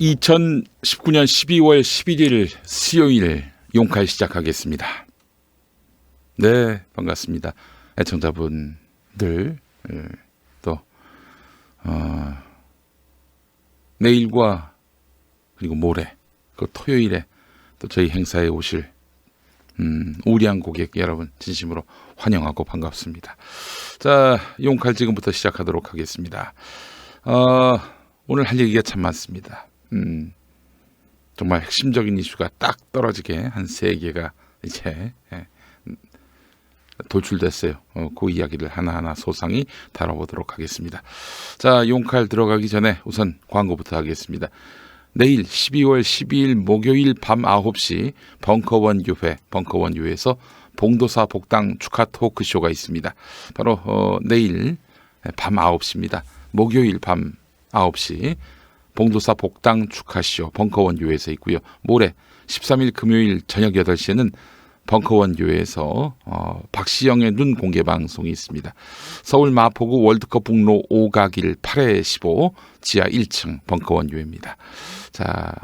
2019년 12월 11일 수요일 용칼 시작하겠습니다. 네, 반갑습니다. 애청자분들 또 내일과 그리고 모레 그 토요일에 또 저희 행사에 오실 우량 고객 여러분 진심으로 환영하고 반갑습니다. 자, 용칼 지금부터 시작하도록 하겠습니다. 오늘 할 얘기가 참 많습니다. 정말 핵심적인 이슈가 딱 떨어지게 한 3개가 이제 돌출됐어요. 그 이야기를 하나하나 소상히 다뤄보도록 하겠습니다. 자, 용칼 들어가기 전에 우선 광고부터 하겠습니다. 내일 12월 12일 목요일 밤 9시 벙커원유회에서 봉도사 복당 축하 토크쇼가 있습니다. 바로 내일 밤 9시입니다. 목요일 밤 9시 봉도사 복당 축하쇼 벙커원유회에서 있고요. 모레 13일 금요일 저녁 8시에는 벙커원유회에서 박시영의 눈 공개 방송이 있습니다. 서울 마포구 월드컵 북로 5가길 8-15 지하 1층 벙커원유회입니다. 자,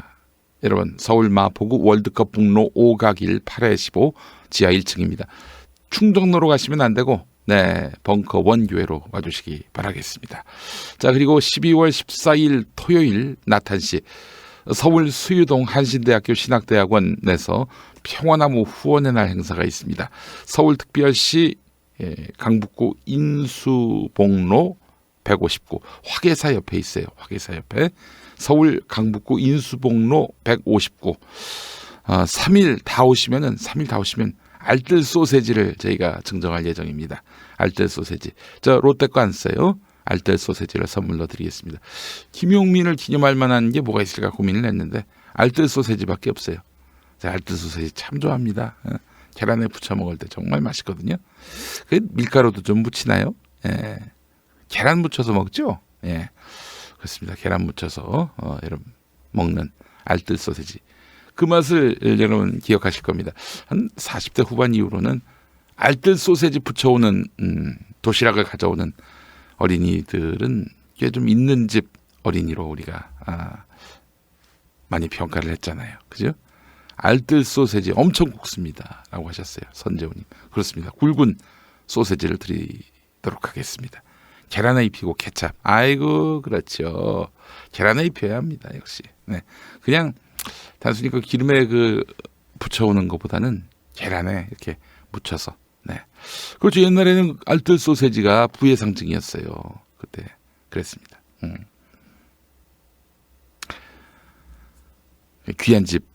여러분 서울 마포구 월드컵 북로 5가길 8-15 지하 1층입니다. 충정로로 가시면 안 되고 벙커원유회로 와주시기 바라겠습니다. 자, 그리고 12월 14일 토요일 낮 1시 서울 수유동 한신대학교 신학대학원에서 평화나무 후원의 날 행사가 있습니다. 서울특별시 강북구 인수봉로 159 화계사 옆에 있어요. 화계사 옆에 서울 강북구 인수봉로 159 3일 다 오시면 알뜰 소세지를 저희가 증정할 예정입니다. 알뜰 소세지. 저 롯데 거 안 써요. 알뜰 소세지를 선물로 드리겠습니다. 김용민을 기념할 만한 게 뭐가 있을까 고민을 했는데 알뜰 소세지밖에 없어요. 제가 알뜰 소세지 참 좋아합니다. 계란에 부쳐 먹을 때 정말 맛있거든요. 그 밀가루도 좀 묻히나요? 계란 묻혀서 먹죠? 그렇습니다. 계란 묻혀서 여러분 먹는 알뜰 소세지. 그 맛을 여러분 기억하실 겁니다. 한 40대 후반 이후로는 알뜰 소세지 부쳐오는 도시락을 가져오는 어린이들은 꽤 좀 있는 집 어린이로 우리가 많이 평가를 했잖아요. 그죠? 알뜰 소세지 엄청 굵습니다 라고 하셨어요. 선재훈님. 그렇습니다. 굵은 소세지를 드리도록 하겠습니다. 계란에 입히고 케찹. 아이고 그렇죠. 계란에 입혀야 합니다. 역시. 그냥 단순히 그 기름에 부쳐오는 것보다는 계란에 이렇게 묻혀서. 그렇죠. 옛날에는 알뜰 소세지가 부의 상징이었어요. 그때 그랬습니다. 귀한 집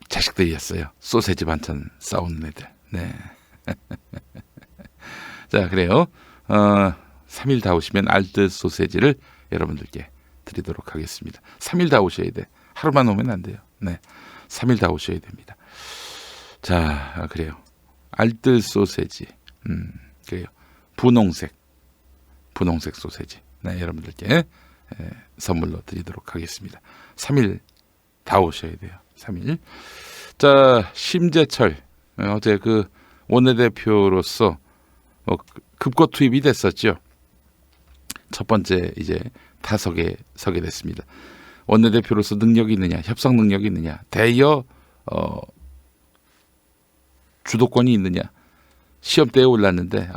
자식들이었어요. 소세지 반찬 싸우는 애들. 자, 그래요. 3일 다 오시면 알뜰 소세지를 여러분들께 드리도록 하겠습니다. 3일 다 오셔야 돼. 하루만 오면 안 돼요. 3일 다 오셔야 됩니다. 자, 그래요. 알뜰 소세지. 그래요. 분홍색 소세지. 여러분들께 선물로 드리도록 하겠습니다. 3일 다 오셔야 돼요. 3일. 자, 심재철. 어제 그 원내대표로서 급거 투입이 됐었죠. 첫 번째 이제 타석에 서게 됐습니다. 원내대표로서 능력이 있느냐, 협상 능력이 있느냐, 대여 주도권이 있느냐 시험대에 올랐는데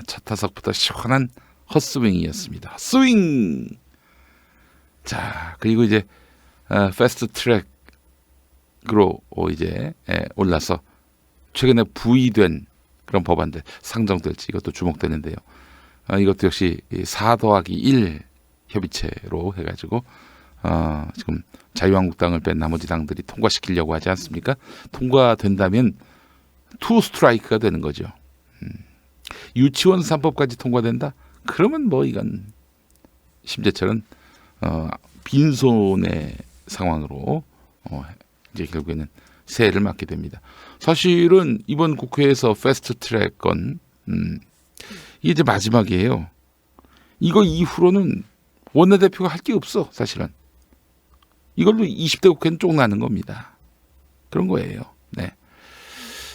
첫 타석부터 시원한 헛스윙이었습니다. 헛스윙. 자, 그리고 이제 패스트 트랙으로 이제 올라서 최근에 부의된 그런 법안들 상정될지 이것도 주목되는데요. 이것도 역시 4+1 협의체로 해가지고 지금 자유한국당을 뺀 나머지 당들이 통과시키려고 하지 않습니까? 통과된다면 투 스트라이크가 되는 거죠. 유치원 3법까지 통과된다? 그러면 이건 심재철은 빈손의 상황으로 이제 결국에는 새해를 맞게 됩니다. 사실은 이번 국회에서 패스트 트랙 건 이게 이제 마지막이에요. 이거 이후로는 원내대표가 할 게 없어. 사실은 이걸로 20대 국회는 쫑나는 겁니다. 그런 거예요.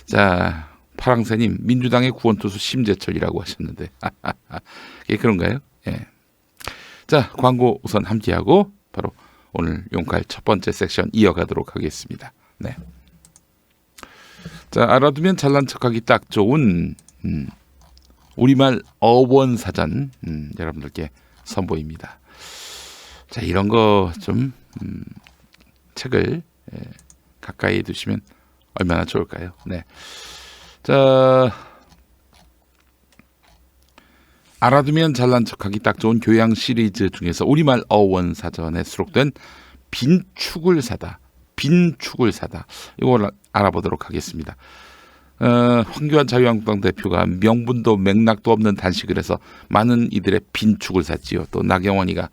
자, 파랑새님 민주당의 구원투수 심재철이라고 하셨는데 그게 그런가요? 자, 광고 우선 함께하고 바로 오늘 용칼 첫 번째 섹션 이어가도록 하겠습니다. 네. 자, 알아두면 잘난 척하기 딱 좋은 우리말 어원사전 여러분들께 선보입니다. 자, 이런 거 좀 책을 가까이 두시면 얼마나 좋을까요? 네. 자, 알아두면 잘난 척하기 딱 좋은 교양 시리즈 중에서 우리말 어원사전에 수록된 빈축을 사다. 이걸 알아보도록 하겠습니다. 황교안 자유한국당 대표가 명분도 맥락도 없는 단식을 해서 많은 이들의 빈축을 샀지요. 또 나경원이가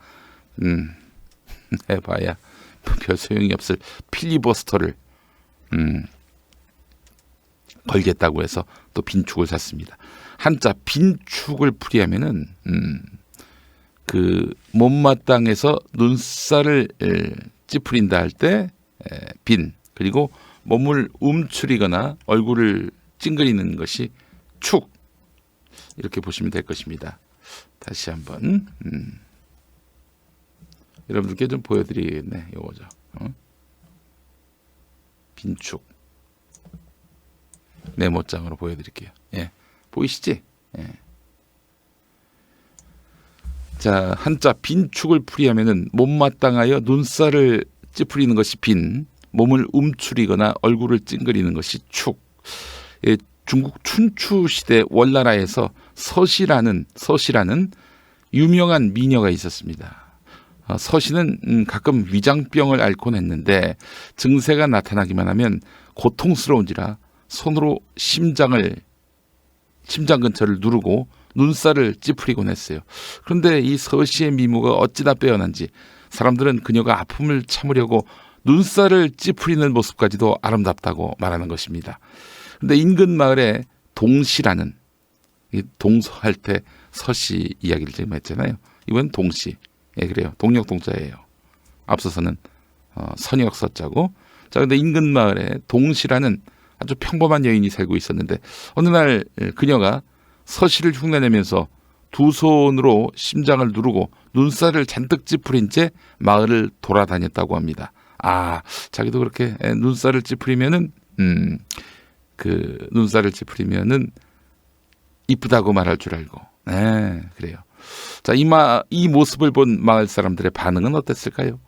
해봐야 별 소용이 없을 필리버스터를 걸겠다고 해서 또 빈축을 샀습니다. 한자 빈축을 풀이하면은 그 못마땅해서 눈살을 찌푸린다 할 때 빈, 그리고 몸을 움츠리거나 얼굴을 찡그리는 것이 축, 이렇게 보시면 될 것입니다. 다시 한번 여러분들께 좀 보여드리겠네. 요거죠. 빈축 메모장으로 보여드릴게요. 예, 보이시지? 예. 자, 한자 빈축을 풀이하면은 못마땅하여 눈살을 찌푸리는 것이 빈, 몸을 움츠리거나 얼굴을 찡그리는 것이 축. 예, 중국 춘추 시대 월나라에서 서시라는 유명한 미녀가 있었습니다. 서시는 가끔 위장병을 앓곤 했는데 증세가 나타나기만 하면 고통스러운지라 손으로 심장 근처를 누르고 눈살을 찌푸리곤 했어요. 그런데 이 서시의 미모가 어찌나 빼어난지 사람들은 그녀가 아픔을 참으려고 눈살을 찌푸리는 모습까지도 아름답다고 말하는 것입니다. 그런데 인근 마을에 동시라는, 동서할 때 서시 이야기를 지금 했잖아요. 이번 동시. 예, 그래요. 동력동자예요. 앞서서는 선역서자고. 자, 근데 인근 마을에 동시라는 아주 평범한 여인이 살고 있었는데 어느 날 그녀가 서시를 흉내내면서 두 손으로 심장을 누르고 눈살을 잔뜩 찌푸린 채 마을을 돌아다녔다고 합니다. 아, 자기도 그렇게 눈살을 찌푸리면은 이쁘다고 말할 줄 알고. 네, 그래요. 자, 이 모습을 본 마을 사람들의 반응은 어땠을까요?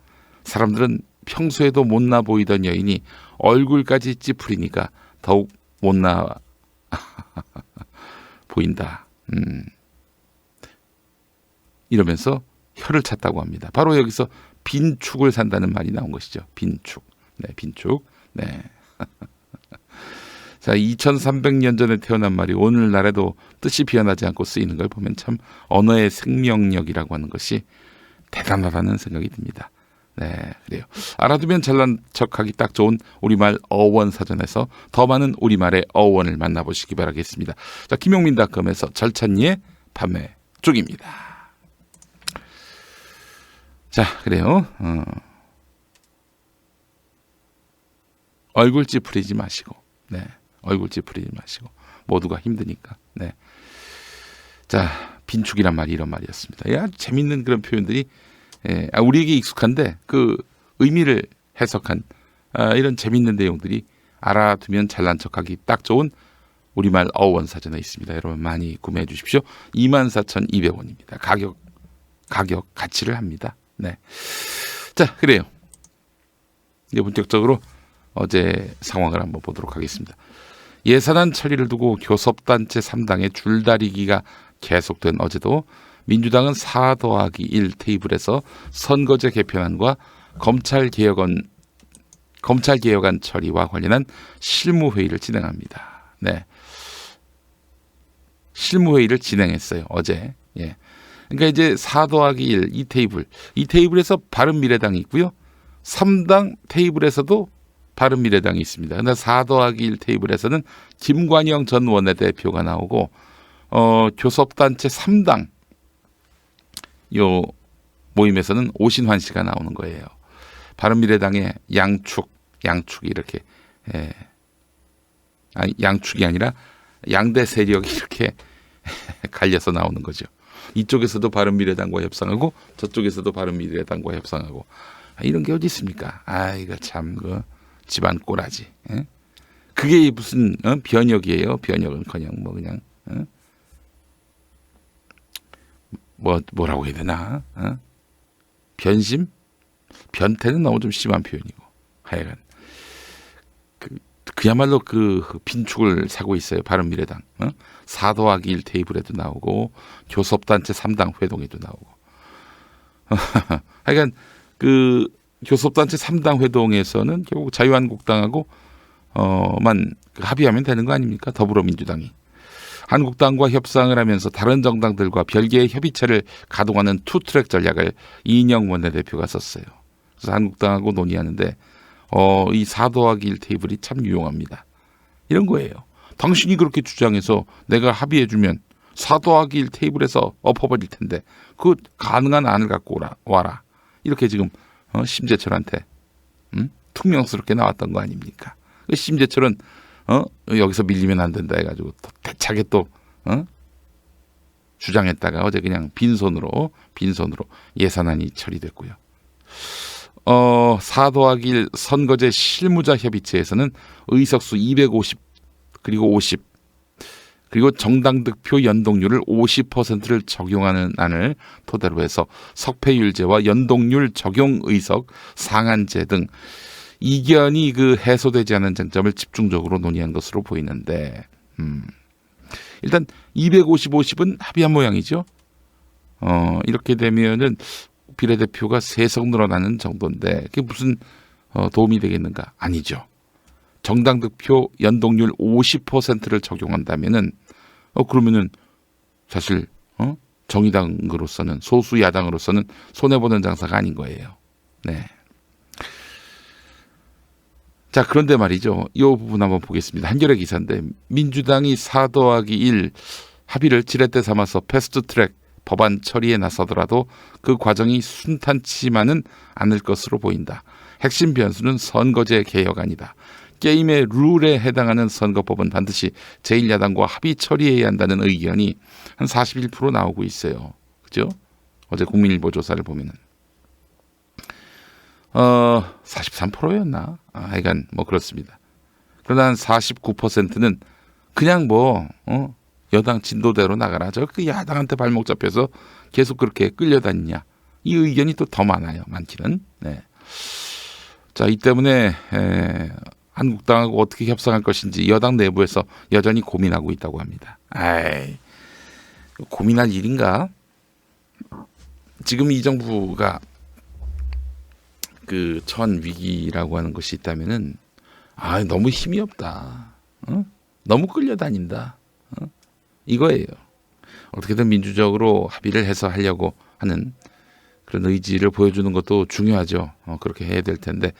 사람들은 평소에도 못나 보이던 여인이 얼굴까지 찌푸리니까 더욱 못나 보인다. 이러면서 혀를 찼다고 합니다. 바로 여기서 빈축을 산다는 말이 나온 것이죠. 빈축. 네, 빈축. 네. 자, 2300년 전에 태어난 말이 오늘날에도 뜻이 변하지 않고 쓰이는 걸 보면 참 언어의 생명력이라고 하는 것이 대단하다는 생각이 듭니다. 네, 그래요. 알아두면 잘난 척하기 딱 좋은 우리말 어원사전에서 더 많은 우리말의 어원을 만나보시기 바라겠습니다. 자, 김용민닷컴에서 절찬리의 밤의 쪽입니다. 자, 그래요. 얼굴 찌푸리지 마시고, 네, 얼굴 찌푸리지 마시고 모두가 힘드니까. 네. 자, 빈축이란 말이 이런 말이었습니다. 아주 재밌는 그런 표현들이 우리에게 익숙한데 그 의미를 해석한 이런 재밌는 내용들이 알아두면 잘난 척하기 딱 좋은 우리말 어원사전에 있습니다. 여러분 많이 구매해 주십시오. 24,200원입니다. 가격 가치를 합니다. 네. 자, 그래요. 이제 본격적으로 어제 상황을 한번 보도록 하겠습니다. 예산안 처리를 두고 교섭단체 3당의 줄다리기가 계속된 어제도 민주당은 4+1 테이블에서 선거제 개편안과 검찰개혁안 처리와 관련한 실무회의를 진행합니다. 네. 실무회의를 진행했어요. 어제. 예. 그러니까 이제 4+1 이 테이블에서 바른미래당이 있고요. 3당 테이블에서도 바른미래당이 있습니다. 그런데 4+1 테이블에서는 김관영 전 원내대표가 나오고 교섭단체 3당 요 모임에서는 오신환 씨가 나오는 거예요. 바른미래당의 양축이 이렇게 양축이 아니라 양대 세력이 이렇게 갈려서 나오는 거죠. 이쪽에서도 바른미래당과 협상하고 저쪽에서도 바른미래당과 협상하고 이런 게 어디 있습니까? 이거 참 그 집안 꼬라지. 예? 그게 무슨 변혁이에요? 변혁은커녕 뭐 그냥 뭐라고 해야 되나? 변심? 변태는 너무 좀 심한 표현이고 하여간 그야말로 그 빈축을 사고 있어요. 바른미래당. 4 더하기 1 테이블에도 나오고 교섭단체 3당 회동에도 나오고 하여간 그 교섭단체 3당 회동에서는 결국 자유한국당하고 만 합의하면 되는 거 아닙니까? 더불어민주당이. 한국당과 협상을 하면서 다른 정당들과 별개의 협의체를 가동하는 투트랙 전략을 이인영 원내대표가 썼어요. 그래서 한국당하고 논의하는데 이 4 더하기 1 테이블이 참 유용합니다. 이런 거예요. 당신이 그렇게 주장해서 내가 합의해주면 4 더하기 1 테이블에서 엎어버릴 텐데 그 가능한 안을 갖고 와라. 이렇게 지금 심재철한테 퉁명스럽게 나왔던 거 아닙니까? 심재철은 여기서 밀리면 안 된다 해가지고 또 대차게 또 주장했다가 어제 그냥 빈손으로 예산안이 처리됐고요. 4 더하기 1 선거제 실무자 협의체에서는 의석수 250 그리고 50 그리고 정당 득표 연동률을 50%를 적용하는 안을 토대로 해서 석패율제와 연동률 적용 의석 상한제 등 이견이 해소되지 않은 쟁점을 집중적으로 논의한 것으로 보이는데 일단 250, 50은 합의한 모양이죠. 이렇게 되면은 비례대표가 3석 늘어나는 정도인데 그게 무슨 도움이 되겠는가? 아니죠. 정당 득표 연동률 50%를 적용한다면은 그러면은 사실 정의당으로서는 소수 야당으로서는 손해 보는 장사가 아닌 거예요. 네. 자, 그런데 말이죠. 이 부분 한번 보겠습니다. 한겨레 기사인데 민주당이 4 더하기 1 합의를 지렛대 삼아서 패스트트랙 법안 처리에 나서더라도 그 과정이 순탄치만은 않을 것으로 보인다. 핵심 변수는 선거제 개혁안이다. 게임의 룰에 해당하는 선거법은 반드시 제1야당과 합의 처리해야 한다는 의견이 한 41% 나오고 있어요. 그죠? 어제 국민일보 조사를 보면은 43%였나? 하여간 뭐 그렇습니다. 그러나 한 49%는 그냥 여당 진도대로 나가라. 그 야당한테 발목 잡혀서 계속 그렇게 끌려다니냐. 이 의견이 또 더 많아요. 많기는. 네. 자, 이 때문에 한국당하고 어떻게 협상할 것인지 여당 내부에서 여전히 고민하고 있다고 합니다. 고민할 일인가? 지금 이 정부가 처한 위기라고 하는 것이 있다면은 너무 힘이 없다. 너무 끌려다닌다. 이거예요. 어떻게든 민주적으로 합의를 해서 하려고 하는 그런 의지를 보여주는 것도 중요하죠. 그렇게 해야 될 텐데.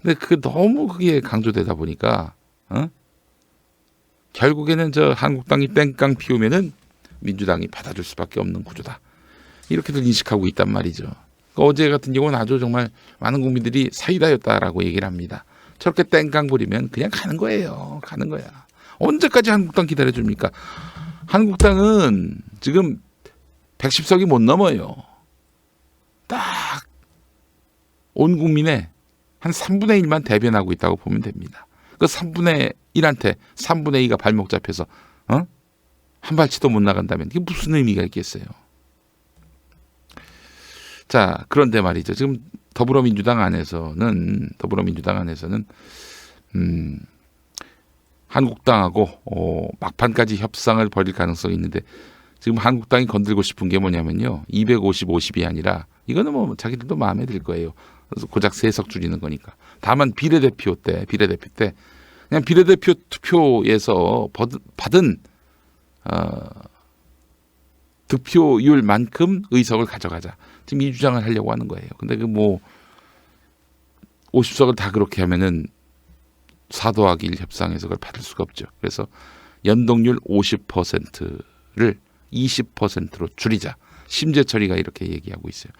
근데 너무 그게 강조되다 보니까 결국에는 한국당이 뺑깡 피우면은 민주당이 받아줄 수밖에 없는 구조다. 이렇게들 인식하고 있단 말이죠. 어제 같은 경우는 아주 정말 많은 국민들이 사이다였다라고 얘기를 합니다. 저렇게 땡깡 부리면 그냥 가는 거예요. 가는 거야. 언제까지 한국당 기다려줍니까? 한국당은 지금 110석이 못 넘어요. 딱 온 국민의 한 3분의 1만 대변하고 있다고 보면 됩니다. 그 3분의 1한테 3분의 2가 발목 잡혀서 한 발치도 못 나간다면 이게 무슨 의미가 있겠어요? 자, 그런데 말이죠. 지금 더불어민주당 안에서는 한국당하고 막판까지 협상을 벌일 가능성이 있는데 지금 한국당이 건들고 싶은 게 뭐냐면요. 250, 50이 아니라 이거는 뭐 자기들도 마음에 들 거예요. 그래서 고작 3석 줄이는 거니까. 다만 비례대표 때 그냥 비례대표 투표에서 받은 득표율만큼 의석을 가져가자. 지금 이 주장을 하려고 하는 거예요. 근데 50석을 다 그렇게 하면은 4 더하기 1 협상에서 그걸 받을 수가 없죠. 그래서 연동률 50%를 20%로 줄이자. 심재철이가 이렇게 얘기하고 있어요.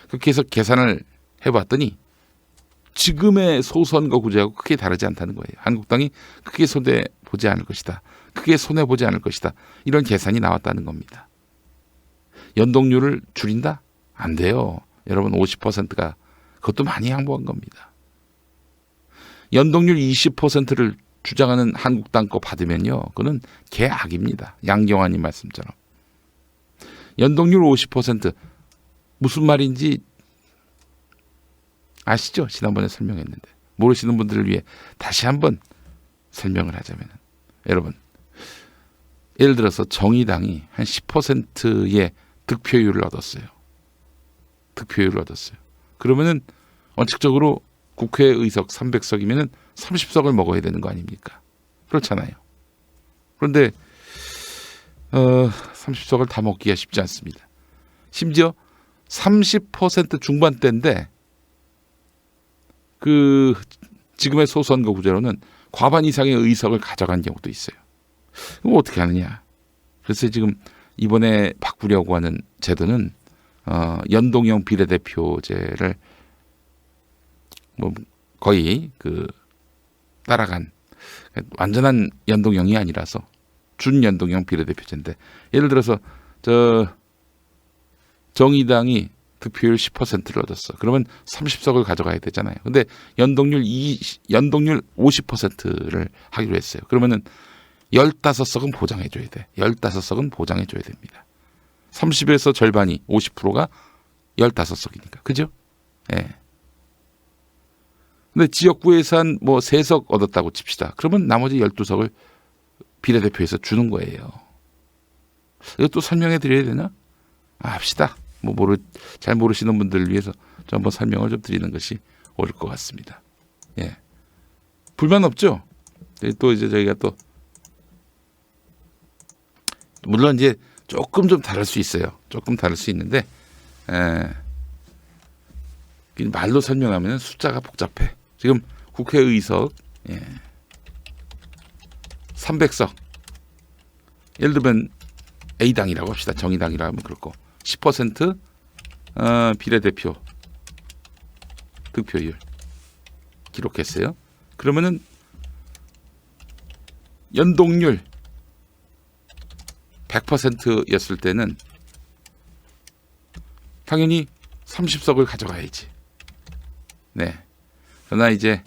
그렇게 해서 계산을 해봤더니 지금의 소선거 구제하고 크게 다르지 않다는 거예요. 한국당이 크게 손해보지 않을 것이다. 크게 손해보지 않을 것이다. 이런 계산이 나왔다는 겁니다. 연동률을 줄인다? 안 돼요. 여러분 50%가 그것도 많이 양보한 겁니다. 연동률 20%를 주장하는 한국당 거 받으면요, 그거는 개악입니다. 양경환님 말씀처럼. 연동률 50% 무슨 말인지 아시죠? 지난번에 설명했는데. 모르시는 분들을 위해 다시 한번 설명을 하자면, 여러분, 예를 들어서 정의당이 한 10%의 득표율을 얻었어요. 그러면은 원칙적으로 국회의석 300석이면은 30석을 먹어야 되는 거 아닙니까? 그렇잖아요. 그런데 30석을 다 먹기가 쉽지 않습니다. 심지어 30% 중반대인데 그 지금의 소선거 구제로는 과반 이상의 의석을 가져간 경우도 있어요. 그럼 어떻게 하느냐? 그래서 지금 이번에 바꾸려고 하는 제도는 연동형 비례대표제를 뭐 거의 따라간 완전한 연동형이 아니라서 준연동형 비례대표제인데, 예를 들어서 정의당이 득표율 10%를 얻었어. 그러면 30석을 가져가야 되잖아요. 근데 연동률 50%를 하기로 했어요. 그러면은 15석은 보장해줘야 돼. 15석은 보장해줘야 됩니다. 30에서 절반이 50%가 15석이니까. 그죠? 예. 근데 지역구에서 한 3석 얻었다고 칩시다. 그러면 나머지 12석을 비례대표에서 주는 거예요. 이것도 설명해 드려야 되나? 합시다. 잘 모르시는 분들을 위해서 좀 한번 설명을 좀 드리는 것이 옳을 것 같습니다. 예. 불만 없죠? 또 이제 저희가 또 물론 이제 조금 좀 다를 수 있어요. 조금 다를 수 있는데 말로 설명하면 숫자가 복잡해. 지금 국회의석 300석, 예를 들면 A당이라고 합시다. 정의당이라고 하면 그렇고 10% 비례대표 득표율 기록했어요. 그러면은 연동률 100%였을 때는 당연히 30석을 가져가야지. 네. 그러나 이제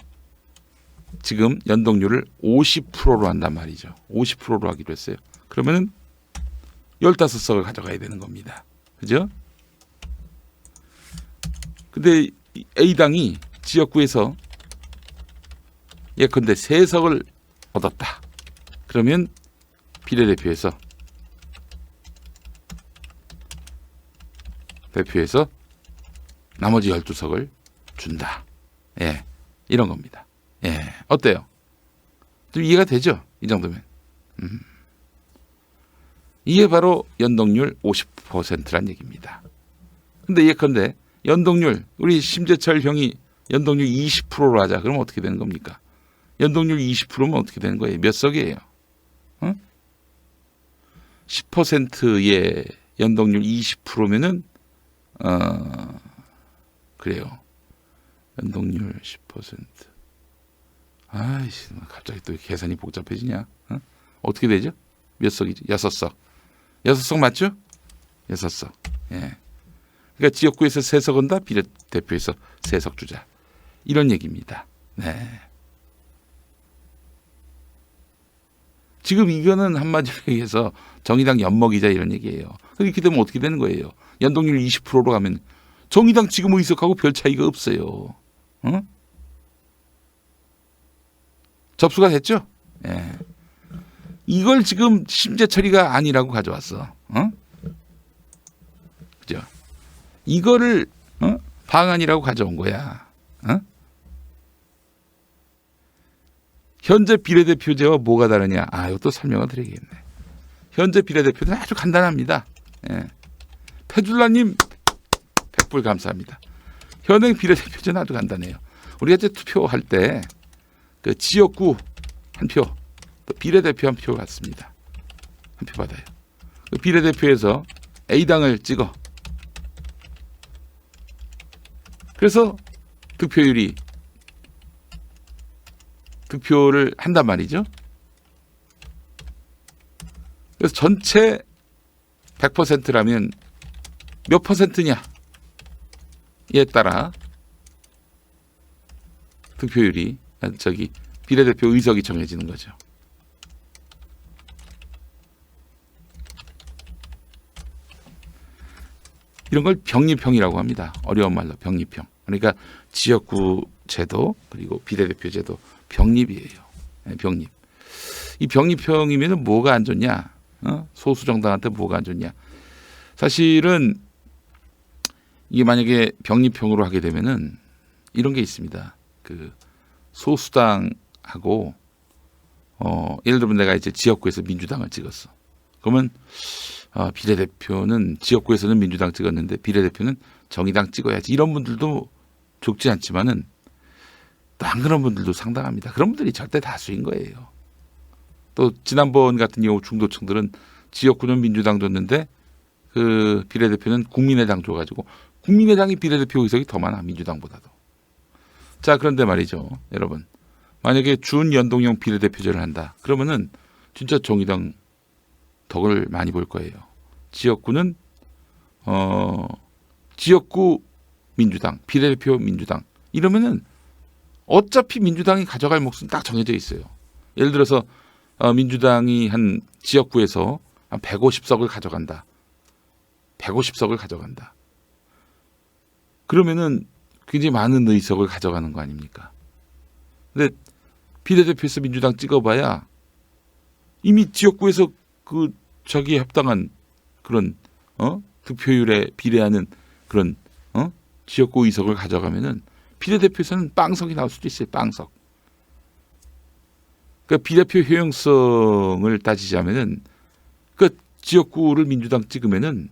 지금 연동률을 50%로 한단 말이죠. 50%로 하기로 했어요. 그러면은 15석을 가져가야 되는 겁니다. 그죠? 근데 A당이 지역구에서 예컨대 3석을 얻었다. 그러면 비례대표에서 나머지 12석을 준다. 예, 이런 겁니다. 예, 어때요? 좀 이해가 되죠? 이 정도면. 이게 바로 연동률 50%란 얘기입니다. 근데 예컨대 연동률, 우리 심재철 형이 연동률 20%로 하자. 그러면 어떻게 되는 겁니까? 연동률 20%면 어떻게 되는 거예요? 몇 석이에요? 10%의 연동률 20%면은 그래요. 연동률 10%. 아이씨, 갑자기 또 계산이 복잡해지냐? 어떻게 되죠? 몇 석이지? 6석. 6석 맞죠? 6석. 예. 그러니까 지역구에서 3석 온다, 비례대표에서 3석 주자. 이런 얘기입니다. 네. 지금 이거는 한마디로 얘기해서 정의당 엿먹이자 이런 얘기예요. 그렇게 되면 어떻게 되는 거예요? 연동률 20%로 가면 정의당 지금 의석하고 별 차이가 없어요. 접수가 됐죠? 예. 이걸 지금 심재철이가 아니라고 가져왔어. 그죠? 이거를 방안이라고 가져온 거야. 현재 비례대표제와 뭐가 다르냐? 이것도 설명을 드리겠네. 현재 비례대표제는 아주 간단합니다. 예. 페줄라님 100불 감사합니다. 현행 비례대표제는 아주 간단해요. 우리가 이제 투표할 때 그 지역구 한 표, 또 비례대표 한 표 같습니다. 한 표 받아요. 그 비례대표에서 A당을 찍어. 그래서 득표를 한단 말이죠. 그래서 전체 100%라면 몇 퍼센트냐에 따라 득표율이 비례대표 의석이 정해지는 거죠. 이런 걸 병립형이라고 합니다. 어려운 말로 병립형. 그러니까 지역구 제도 그리고 비례대표 제도 병립이에요. 병립. 이 병립형이면 뭐가 안 좋냐? 소수 정당한테 뭐가 안 좋냐? 사실은 이게 만약에 병립형으로 하게 되면은 이런 게 있습니다. 그 소수당하고 예를 들면 내가 이제 지역구에서 민주당을 찍었어. 그러면 비례대표는 지역구에서는 민주당 찍었는데 비례대표는 정의당 찍어야지. 이런 분들도 적지 않지만은 또 안 그런 분들도 상당합니다. 그런 분들이 절대 다수인 거예요. 또 지난번 같은 경우 중도층들은 지역구는 민주당 줬는데 그 비례대표는 국민의당 줘가지고 국민의당이 비례대표 의석이 더 많아 민주당보다도. 자, 그런데 말이죠, 여러분. 만약에 준연동형 비례대표제를 한다. 그러면은 진짜 정의당 덕을 많이 볼 거예요. 지역구는 지역구 민주당, 비례대표 민주당 이러면은 어차피 민주당이 가져갈 몫은 딱 정해져 있어요. 예를 들어서 민주당이 한 지역구에서 한 150석을 가져간다. 150석을 가져간다. 그러면은 굉장히 많은 의석을 가져가는 거 아닙니까? 근데 비례대표에서 민주당 찍어봐야 이미 지역구에서 그 자기에 합당한 그런 득표율에 비례하는 그런 지역구 의석을 가져가면은 비례대표에서는 빵석이 나올 수도 있어요. 빵석. 그러니까 비례표 효용성을 따지자면은 그 지역구를 민주당 찍으면은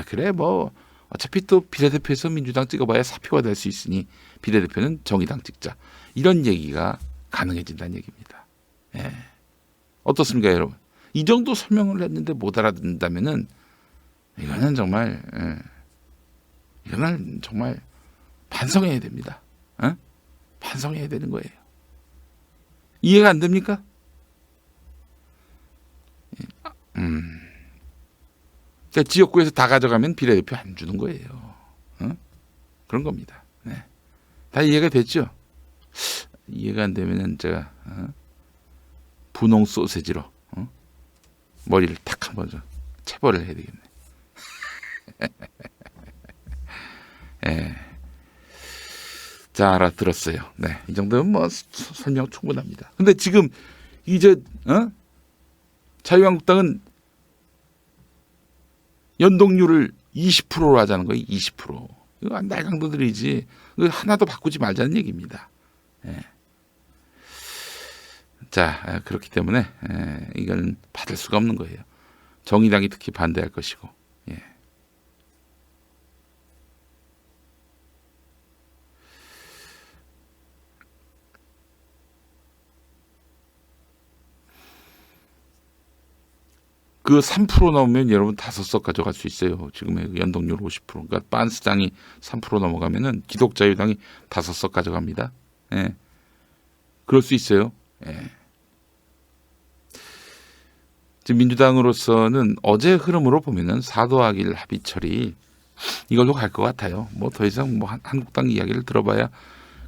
그래 뭐 어차피 또 비례대표에서 민주당 찍어봐야 사표가 될 수 있으니 비례대표는 정의당 찍자. 이런 얘기가 가능해진다는 얘기입니다. 예. 어떻습니까, 여러분? 이 정도 설명을 했는데 못 알아듣는다면은 이거는 정말 이거는 정말 반성해야 됩니다. 반성해야 되는 거예요. 이해가 안 됩니까? 그러니까 지역구에서 다 가져가면 비례대표 안 주는 거예요. 그런 겁니다. 네. 다 이해가 됐죠? 이해가 안 되면은 제가 분홍 소세지로 머리를 탁 한번 좀 체벌을 해야 되겠네. 예. 자, 알아들었어요. 네, 이 정도면 뭐 설명 충분합니다. 근데 지금 이제 자유한국당은 연동률을 20%로 하자는 거예요. 20%. 이거 날강도들이지. 하나도 바꾸지 말자는 얘기입니다. 예. 자, 그렇기 때문에 이건 받을 수가 없는 거예요. 정의당이 특히 반대할 것이고. 예. 그 3% 넘으면 여러분 5석 가져갈 수 있어요. 지금의 연동률 50%. 그러니까 빤스당이 3% 넘어가면은 기독자유당이 5석 가져갑니다. 예. 그럴 수 있어요. 예. 지금 민주당으로서는 어제 흐름으로 보면은 4더하기1 합의 처리 이걸로 갈 것 같아요. 뭐 더 이상 뭐 한국당 이야기를 들어봐야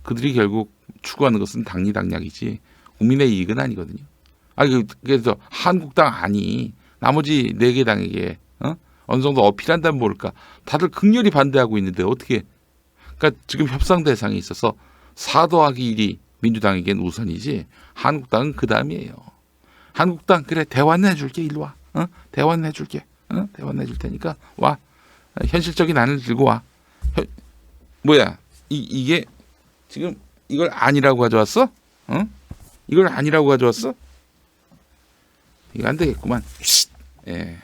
그들이 결국 추구하는 것은 당리당략이지 국민의 이익은 아니거든요. 그래서 한국당 아니 나머지 4개 당에게 어느 정도 어필한다면 모를까. 다들 극렬히 반대하고 있는데 어떻게. 그러니까 지금 협상 대상이 있어서 4더하기1이 민주당에겐 우선이지 한국당은 그 다음이에요. 한국당 그래 대화는 해줄게. 일로 와. 대화는 해줄게. 대화는 해줄 테니까 와. 현실적인 안을 들고 와. 뭐야 이게 지금 이걸 아니라고 가져왔어? 이걸 아니라고 가져왔어? 이거 안 되겠구만. 예.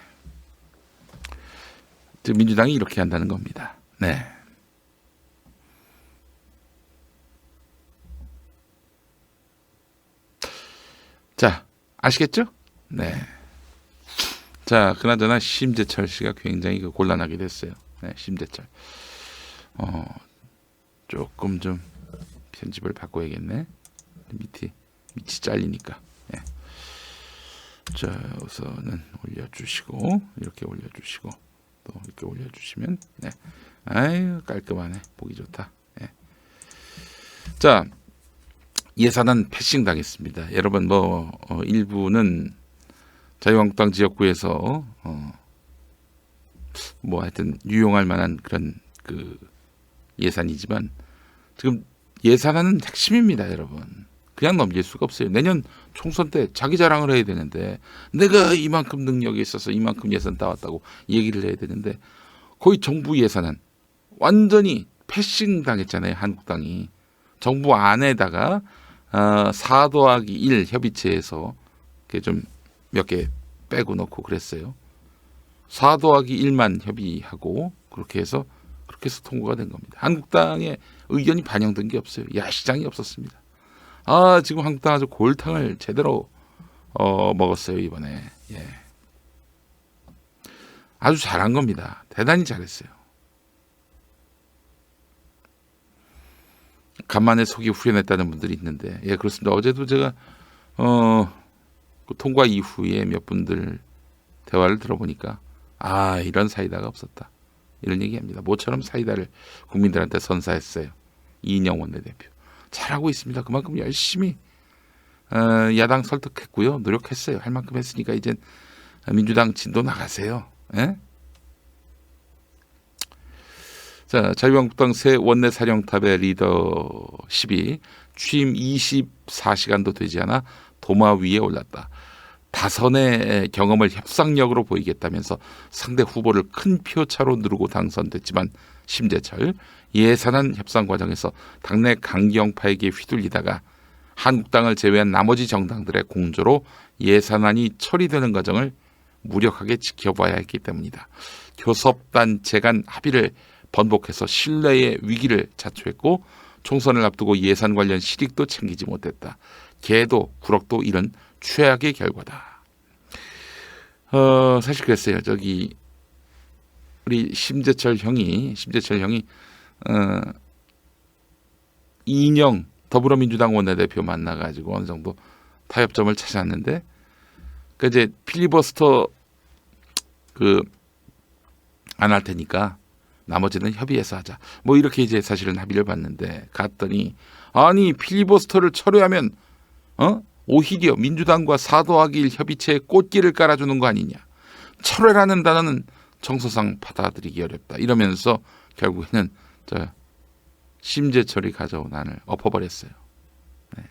민주당이 이렇게 한다는 겁니다. 네. 자, 아시겠죠? 네. 자, 그나저나 심재철 씨가 굉장히 곤란하게 됐어요. 네, 심재철. 조금 좀 편집을 바꿔야겠네. 밑이 잘리니까. 네. 자, 우선은 올려주시고 이렇게 올려주시고 또 이렇게 올려주시면 네, 아유 깔끔하네. 보기 좋다. 네. 자, 예산안 패싱 당했습니다. 여러분 일부는 자유한국당 지역구에서 하여튼 유용할 만한 그런 그 예산이지만 지금 예산안은 핵심입니다, 여러분. 그냥 넘길 수가 없어요. 내년 총선 때 자기 자랑을 해야 되는데 내가 이만큼 능력이 있어서 이만큼 예산 따왔다고 얘기를 해야 되는데 거의 정부 예산안 완전히 패싱 당했잖아요. 한국당이. 정부 안에다가 4 더하기 1 협의체에서 좀 몇 개 빼고 넣고 그랬어요. 4 더하기 1만 협의하고 그렇게 해서 통과가 된 겁니다. 한국당의 의견이 반영된 게 없어요. 야시장이 없었습니다. 지금 한국당 아주 골탕을 제대로 먹었어요, 이번에. 예. 아주 잘한 겁니다. 대단히 잘했어요. 간만에 속이 후련했다는 분들이 있는데, 예, 그렇습니다. 어제도 제가 그 통과 이후에 몇 분들 대화를 들어보니까 이런 사이다가 없었다, 이런 얘기합니다. 모처럼 사이다를 국민들한테 선사했어요. 이인영 원내대표 잘하고 있습니다. 그만큼 열심히 야당 설득했고요, 노력했어요. 할 만큼 했으니까 이젠 민주당 진도 나가세요. 예? 자, 자유한국당 새 원내 사령탑의 리더십이 취임 24시간도 되지 않아 도마 위에 올랐다. 다선의 경험을 협상력으로 보이겠다면서 상대 후보를 큰 표차로 누르고 당선됐지만 심재철 예산안 협상 과정에서 당내 강경파에게 휘둘리다가 한국당을 제외한 나머지 정당들의 공조로 예산안이 처리되는 과정을 무력하게 지켜봐야 했기 때문이다. 교섭단체 간 합의를 번복해서 신뢰의 위기를 자초했고 총선을 앞두고 예산 관련 실익도 챙기지 못했다. 개도 구럭도 이런 최악의 결과다. 사실 그랬어요. 우리 심재철 형이 이인영 더불어민주당 원내대표 만나가지고 어느 정도 타협점을 찾았는데 이제 필리버스터 안 할 테니까 나머지는 협의해서 하자. 이렇게 이제 사실은 합의를 봤는데 갔더니 필리버스터를 철회하면 오히려 민주당과 4 더하기 1 협의체에 꽃길을 깔아주는 거 아니냐. 철회라는 단어는 정서상 받아들이기 어렵다. 이러면서 결국에는 심재철이 가져온 안을 엎어버렸어요. 네.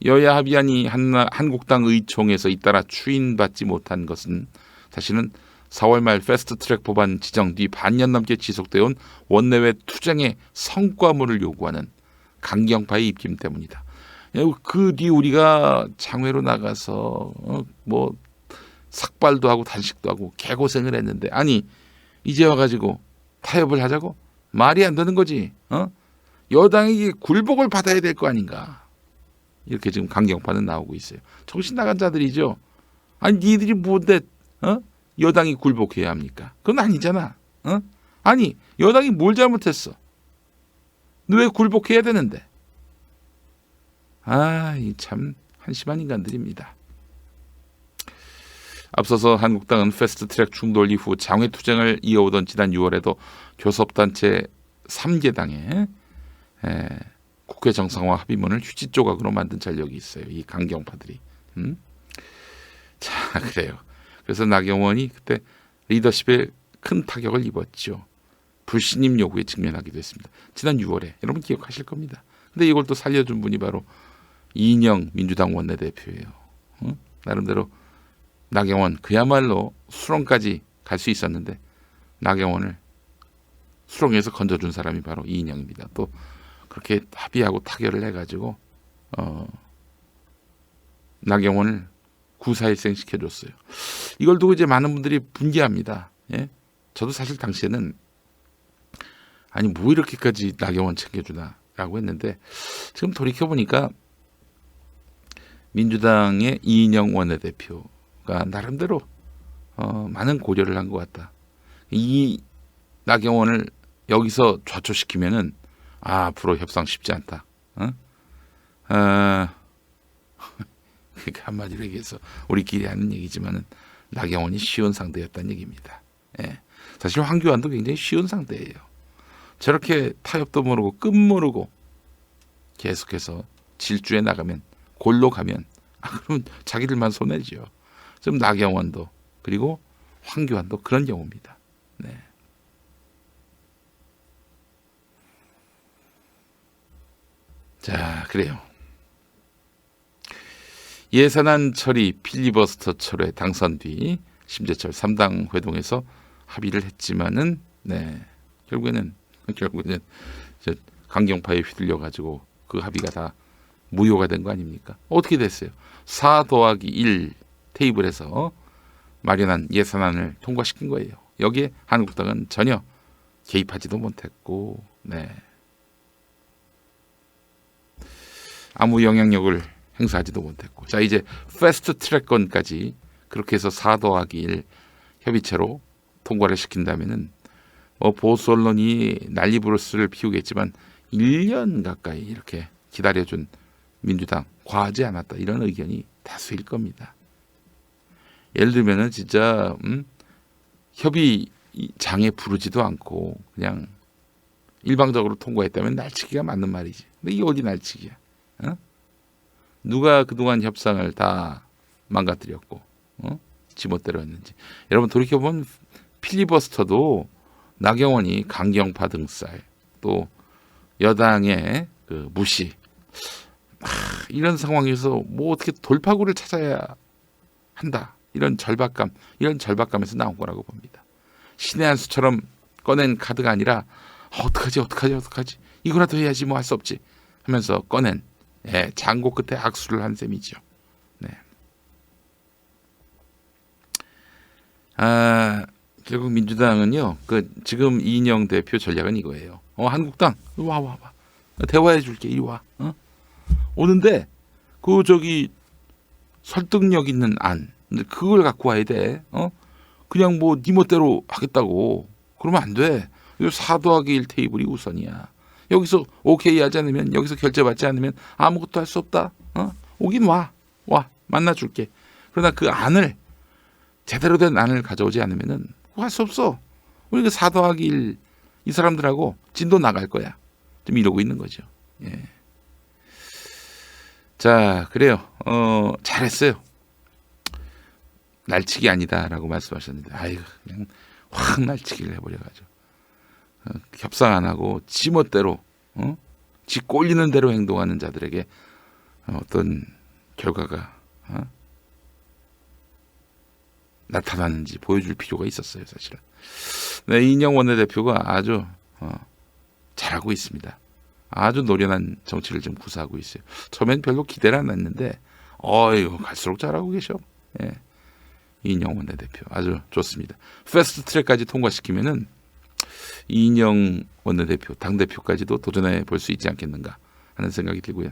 여야 합의안이 한국당 의총에서 잇따라 추인받지 못한 것은 사실은 4월 말 패스트트랙 법안 지정 뒤 반년 넘게 지속되어 온 원내외 투쟁의 성과물을 요구하는 강경파의 입김 때문이다. 그 뒤 우리가 장외로 나가서 삭발도 하고 단식도 하고 개고생을 했는데 이제 와가지고 타협을 하자고? 말이 안 되는 거지. 여당이 굴복을 받아야 될 거 아닌가. 이렇게 지금 강경파는 나오고 있어요. 정신 나간 자들이죠. 니들이 뭔데 여당이 굴복해야 합니까? 그건 아니잖아. 여당이 뭘 잘못했어? 너 왜 굴복해야 되는데? 참 한심한 인간들입니다. 앞서서 한국당은 패스트트랙 충돌 이후 장외투쟁을 이어오던 지난 6월에도 교섭단체 3개당에 국회 정상화 합의문을 휴지 조각으로 만든 전력이 있어요. 이 강경파들이. 자, 그래요. 그래서 나경원이 그때 리더십에 큰 타격을 입었죠. 불신임 요구에 직면하기도 했습니다. 지난 6월에 여러분 기억하실 겁니다. 근데 이걸 또 살려준 분이 바로 이인영 민주당 원내대표예요. 나름대로 나경원 그야말로 수렁까지 갈 수 있었는데 나경원을 수렁에서 건져준 사람이 바로 이인영입니다. 또 그렇게 합의하고 타결을 해가지고 나경원을 구사일생 시켜줬어요. 이걸 두고 이제 많은 분들이 분개합니다. 예? 저도 사실 당시에는 뭐 이렇게까지 나경원 챙겨주나라고 했는데 지금 돌이켜보니까 민주당의 이인영 원내대표가 나름대로 많은 고려를 한 것 같다. 이 나경원을 여기서 좌초시키면은 앞으로 협상 쉽지 않다. 그러니까 한마디로 얘기해서 우리끼리 하는 얘기지만은 나경원이 쉬운 상대였다는 얘기입니다. 예. 사실 황교안도 굉장히 쉬운 상대예요. 저렇게 타협도 모르고 끝 모르고 계속해서 질주해 나가면 골로 가면 그러면 자기들만 손해죠. 좀 나경원도 그리고 황교안도 그런 경우입니다. 네. 자, 그래요. 예산안 처리 필리버스터 철회 당선 뒤 심재철 3당 회동에서 합의를 했지만은 결국에는 강경파에 휘둘려 가지고 그 합의가 다 무효가 된 거 아닙니까? 어떻게 됐어요? 4 더하기 1 테이블에서 마련한 예산안을 통과시킨 거예요. 여기에 한국당은 전혀 개입하지도 못했고, 아무 영향력을 행사하지도 못했고, 자 이제 패스트 트랙건까지 그렇게 해서 4 더하기 1 협의체로 통과를 시킨다면은 보수 언론이 난리부르스를 피우겠지만 1년 가까이 이렇게 기다려준 민주당 과하지 않았다 이런 의견이 다수일 겁니다. 예를 들면은 진짜 협의장에 부르지도 않고 그냥 일방적으로 통과했다면 날치기가 맞는 말이지. 근데 이게 어디 날치기야? 누가 그동안 협상을 다 망가뜨렸고 지멋대로 했는지. 여러분 돌이켜보면 필리버스터도 나경원이 강경파 등살 또 여당의 그 무시 이런 상황에서 뭐 어떻게 돌파구를 찾아야 한다. 이런 절박감에서 나온 거라고 봅니다. 신의 한 수처럼 꺼낸 카드가 아니라 어떡하지 이거라도 해야지 뭐 할 수 없지 하면서 꺼낸 장고 끝에 악수를 한 셈이죠. 결국 민주당은요, 지금 이인영 대표 전략은 이거예요. 한국당 와 대화해 줄게 이리 와. 오는데 설득력 있는 안 그걸 갖고 와야 돼. 그냥 뭐 네 멋대로 하겠다고 그러면 안 돼. 4 더하기 1 테이블이 우선이야. 여기서 오케이 하지 않으면 여기서 결제받지 않으면 아무것도 할 수 없다. 오긴 와 만나줄게. 그러나 그 안을 제대로 된 안을 가져오지 않으면은 할 수 없어. 우리가 4 더하기 1 이 사람들하고 진도 나갈 거야. 좀 이러고 있는 거죠. 자, 그래요. 잘했어요. 날치기 아니다라고 말씀하셨는데, 그냥 확 날치기를 해버려가지고 협상 안 하고 지멋대로, 지 꼴리는 대로 행동하는 자들에게 어떤 결과가 나타나는지 보여줄 필요가 있었어요, 사실은. 이인영 원내대표가 아주 잘하고 있습니다. 아주 노련한 정치를 좀 구사하고 있어요. 처음엔 별로 기대를 안 했는데 갈수록 잘하고 계셔. 이인영 원내대표 아주 좋습니다. 패스트 트랙까지 통과시키면은 이인영 원내대표 당대표까지도 도전해 볼 수 있지 않겠는가 하는 생각이 들고요.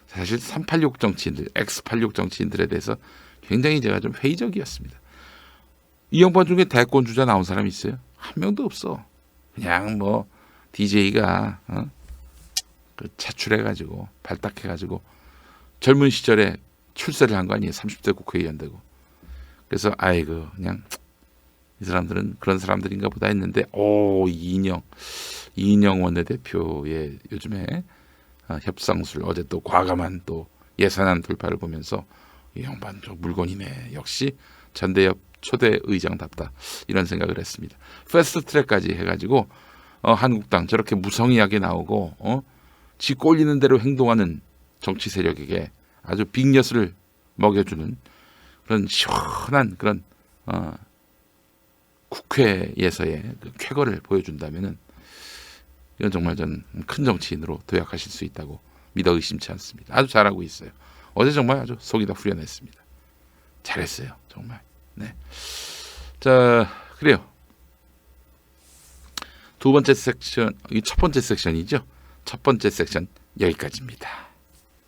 사실 386 정치인들, X86 정치인들에 대해서 굉장히 제가 좀 회의적이었습니다. 이 양반 중에 대권 주자 나온 사람 있어요? 한 명도 없어. 그냥 뭐 DJ가 차출해가지고 발탁해가지고 젊은 시절에 출세를 한 거 아니에요. 30대 국회의원 되고. 그래서 그냥 이 사람들은 그런 사람들인가 보다 했는데 이인영 원내대표의 요즘에 협상술 어제 또 과감한 또 예산안 돌파를 보면서 이 양반 저 물건이네. 역시 전대협 초대 의장답다. 이런 생각을 했습니다. 패스트 트랙까지 해가지고 한국당 저렇게 무성의하게 나오고 지 꼴리는 대로 행동하는 정치 세력에게 아주 빅엿을 먹여주는 그런 시원한 그런 국회에서의 그 쾌거를 보여준다면은 이건 정말 전 큰 정치인으로 도약하실 수 있다고 믿어 의심치 않습니다. 아주 잘하고 있어요. 어제 정말 아주 속이 다 후련했습니다. 잘했어요, 정말. 자, 그래요. 두 번째 섹션, 이 첫 번째 섹션이죠. 첫 번째 섹션 여기까지입니다.